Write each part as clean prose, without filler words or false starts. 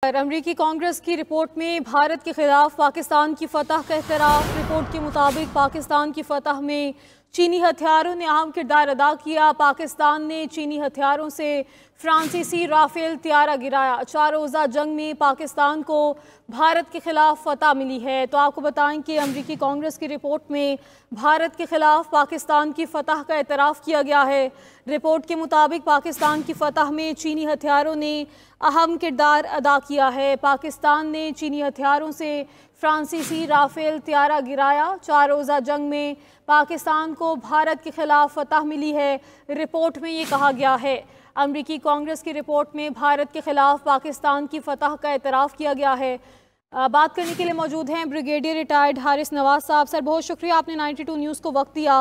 अमरीकी कांग्रेस की रिपोर्ट में भारत के खिलाफ पाकिस्तान की फतह का एतराफ़। रिपोर्ट के मुताबिक पाकिस्तान की फतह में चीनी हथियारों ने अहम किरदार अदा किया। पाकिस्तान ने चीनी हथियारों से फ्रांसीसी राफेल तैयारा गिराया। 4 रोज़ा जंग में पाकिस्तान को भारत के खिलाफ फतह मिली है। तो आपको बताएं कि अमरीकी कांग्रेस की रिपोर्ट में भारत के खिलाफ पाकिस्तान की फतह का एतराफ़ किया गया है। रिपोर्ट के मुताबिक पाकिस्तान की फतह में चीनी हथियारों ने अहम किरदार अदा किया है। पाकिस्तान ने चीनी हथियारों से फ्रांसीसी राफेल तैयारा गिराया। 4 रोज़ा जंग में पाकिस्तान को भारत के खिलाफ फतह मिली है। रिपोर्ट में ये कहा गया है। अमरीकी कांग्रेस की रिपोर्ट में भारत के खिलाफ पाकिस्तान की फतह का एतराफ़ किया गया है। बात करने के लिए मौजूद हैं ब्रिगेडियर रिटायर्ड हारिस नवाज साहब। सर, बहुत शुक्रिया, आपने 92 न्यूज़ को वक्त दिया।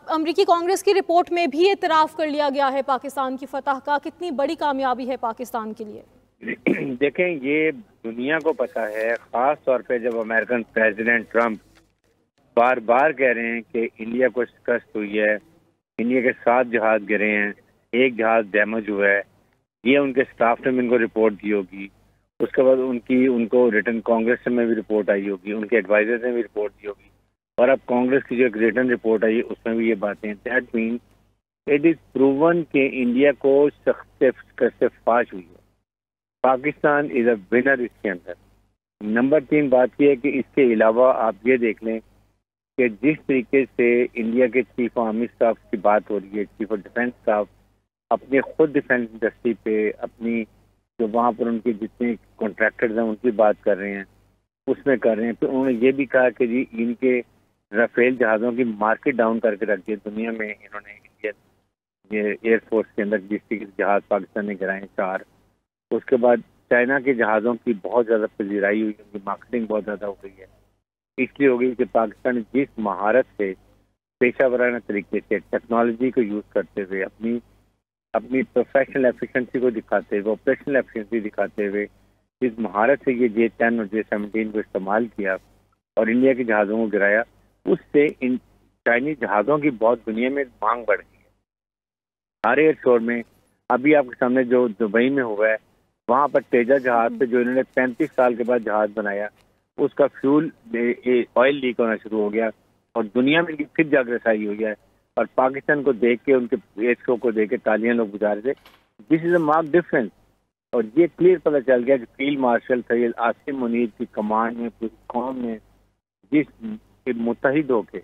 अमरीकी कांग्रेस की रिपोर्ट में भी एतराफ़ कर लिया गया है पाकिस्तान की फतह का। कितनी बड़ी कामयाबी है पाकिस्तान के लिए? देखें, ये दुनिया को पता है, ख़ास तौर पे जब अमेरिकन प्रेसिडेंट ट्रंप बार बार कह रहे हैं कि इंडिया को शिकस्त हुई है, इंडिया के 7 जहाज गिरे हैं, 1 जहाज डैमेज हुआ है। ये उनके स्टाफ ने भी इनको रिपोर्ट दी होगी। उसके बाद उनको रिटर्न कांग्रेस में भी रिपोर्ट आई होगी, उनके एडवाइजर ने भी रिपोर्ट दी होगी, और अब कांग्रेस की जो एक रिटर्न रिपोर्ट आई उसमें भी ये बातें। That mean it is proven कि इंडिया को सख्त फाश हुई है। पाकिस्तान इज अ विनर इसके अंदर। नंबर 3 बात यह है कि इसके अलावा आप ये देख लें कि जिस तरीके से इंडिया के चीफ आर्मी स्टाफ की बात हो रही है, चीफ ऑफ डिफेंस स्टाफ अपने खुद डिफेंस इंडस्ट्री पे, अपनी जो वहाँ पर उनके जितने कॉन्ट्रैक्टर्स हैं उनकी बात कर रहे हैं, उसमें कर रहे हैं। तो उन्होंने ये भी कहा कि जी इनके राफेल जहाज़ों की मार्केट डाउन करके रख दी दुनिया में। इन्होंने इंडियन ये एयरफोर्स के अंदर जिस जहाज़ पाकिस्तान ने गिराए 4। उसके बाद चाइना के जहाज़ों की बहुत ज़्यादा पजीराई हुई, उनकी मार्केटिंग बहुत ज़्यादा हो गई है। इसलिए हो गई कि पाकिस्तान जिस महारत से, पेशा वराना तरीके से, टेक्नोलॉजी को यूज़ करते हुए, अपनी प्रोफेशनल एफिशिएंसी को दिखाते हुए, ऑपरेशनल एफिशिएंसी दिखाते हुए, जिस महारत से ये J-10 और J-17 को इस्तेमाल किया और इंडिया के जहाज़ों को गिराया, उससे इन चाइनीज जहाज़ों की बहुत दुनिया में मांग बढ़ गई है। हर एयर शोर में अभी आपके सामने जो दुबई में हुआ है, वहाँ पर तेजा जहाज पे जो इन्होंने 35 साल के बाद जहाज बनाया, उसका फ्यूल ऑयल लीक होना शुरू हो गया और दुनिया में फिर जागृताई हुई है। और पाकिस्तान को देख के, उनके एयर शो को देख के तालियां लोग बजा रहे थे। This is a mark difference. और ये क्लियर पता चल गया कि फील्ड मार्शल सैयद आसिम मुनीर की कमांड में पूरी कौम ने जिस मुत्तहिद होके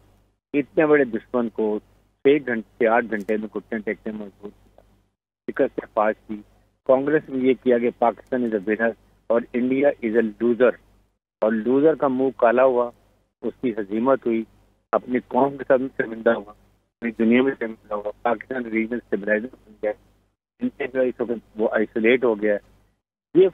इतने बड़े दुश्मन को 6 घंटे से 8 घंटे में घुटने टेकने में मजबूर किया, शिकस्त से फाश की। कांग्रेस में ये किया कि पाकिस्तान इज अ विनर और इंडिया इज अ लूजर, और लूजर का मुंह काला हुआ, उसकी हजीमत हुई, अपनी कौम के साथ शर्मिंदा हुआ, पूरी दुनिया में शर्मिंदा हुआ। पाकिस्तान रीजनल स्टेबलाइजर बन गया, इनसे इस वक्त वो आइसोलेट हो गया। ये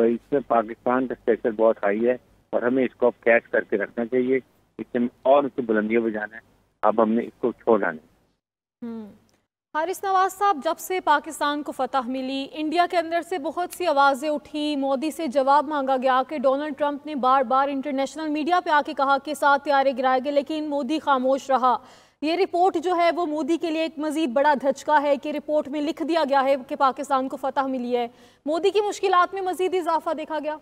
इसमें पाकिस्तान का स्टेचर बहुत हाई है और हमें इसको अब कैच करके रखना चाहिए। इससे और उसकी बुलंदियां बजाना है। अब हमने इसको छोड़ आना है। हारिस नवाज साहब, जब से पाकिस्तान को फतह मिली, इंडिया के अंदर से बहुत सी आवाज़ें उठी, मोदी से जवाब मांगा गया कि डोनाल्ड ट्रंप ने बार बार इंटरनेशनल मीडिया पे आके कहा कि 7 तैयारे गिराए गए, लेकिन मोदी खामोश रहा। ये रिपोर्ट जो है वो मोदी के लिए एक मजीद बड़ा धचका है कि रिपोर्ट में लिख दिया गया है कि पाकिस्तान को फतह मिली है। मोदी की मुश्किलात में मजीद इजाफा देखा गया।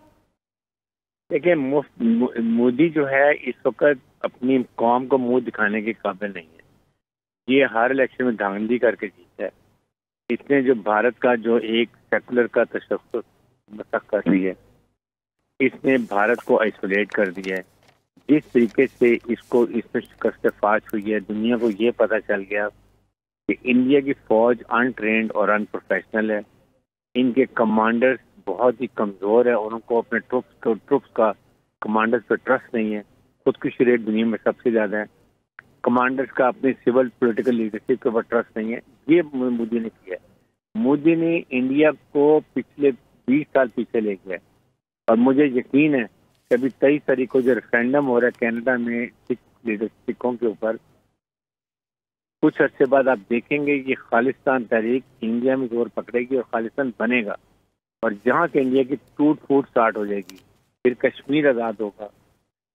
देखिए, मोदी जो है इस वक्त अपनी कौम को मुंह दिखाने के काबिल नहीं है। ये हर इलेक्शन में धांधली करके जीता है। इसने जो भारत का जो एक सेकुलर का तशख्खुस मसख कर रही है, इसने भारत को आइसोलेट कर दिया है। जिस तरीके से इसमें शिकस्त फाश हुई है, दुनिया को ये पता चल गया कि इंडिया की फौज अनट्रेंड और अनप्रोफेशनल है। इनके कमांडर्स बहुत ही कमजोर है और उनको अपने ट्रुप्स का कमांडर्स पर ट्रस्ट नहीं है। खुदकुशी रेट दुनिया में सबसे ज्यादा है। कमांडर्स का अपनी सिविल पॉलिटिकल लीडरशिप के ऊपर ट्रस्ट नहीं है। ये मोदी ने किया है। मोदी ने इंडिया को पिछले 20 साल पीछे ले गया और मुझे यकीन है कि अभी 23 तारीख को जो रेफरेंडम हो रहा है कनाडा में सिखों के ऊपर, कुछ अर्से बाद आप देखेंगे कि खालिस्तान तहरीक इंडिया में जोर पकड़ेगी और खालिस्तान बनेगा और जहाँ से इंडिया की टूट फूट स्टार्ट हो जाएगी। फिर कश्मीर आज़ाद होगा,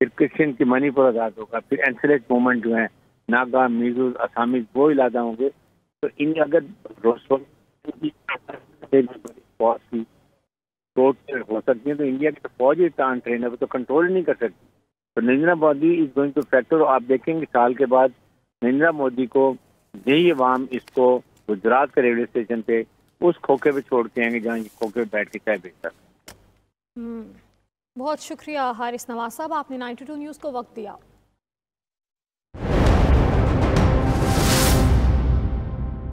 फिर क्रिश्चियन की मणिपुर आज़ाद होगा, फिर एंसेलेट मूवमेंट जो है नागा, मिजो, असामीज वो इलादा होंगे। तो इन अगर टोटल हो सकती है, तो इंडिया की तो फौज ही इतना अनट्रेन है, वो तो कंट्रोल ही नहीं कर सकती। तो Narendra Modi is going two factor. आप देखेंगे साल के बाद नरेंद्र मोदी को यही अवाम इसको गुजरात के रेलवे स्टेशन पे उस खोखे पे छोड़ के आएंगे जहाँ खोखे पे बैठ के चाय बेचता। बहुत शुक्रिया हारिस नवाज साहब, आपने 92 न्यूज़ को वक्त दिया।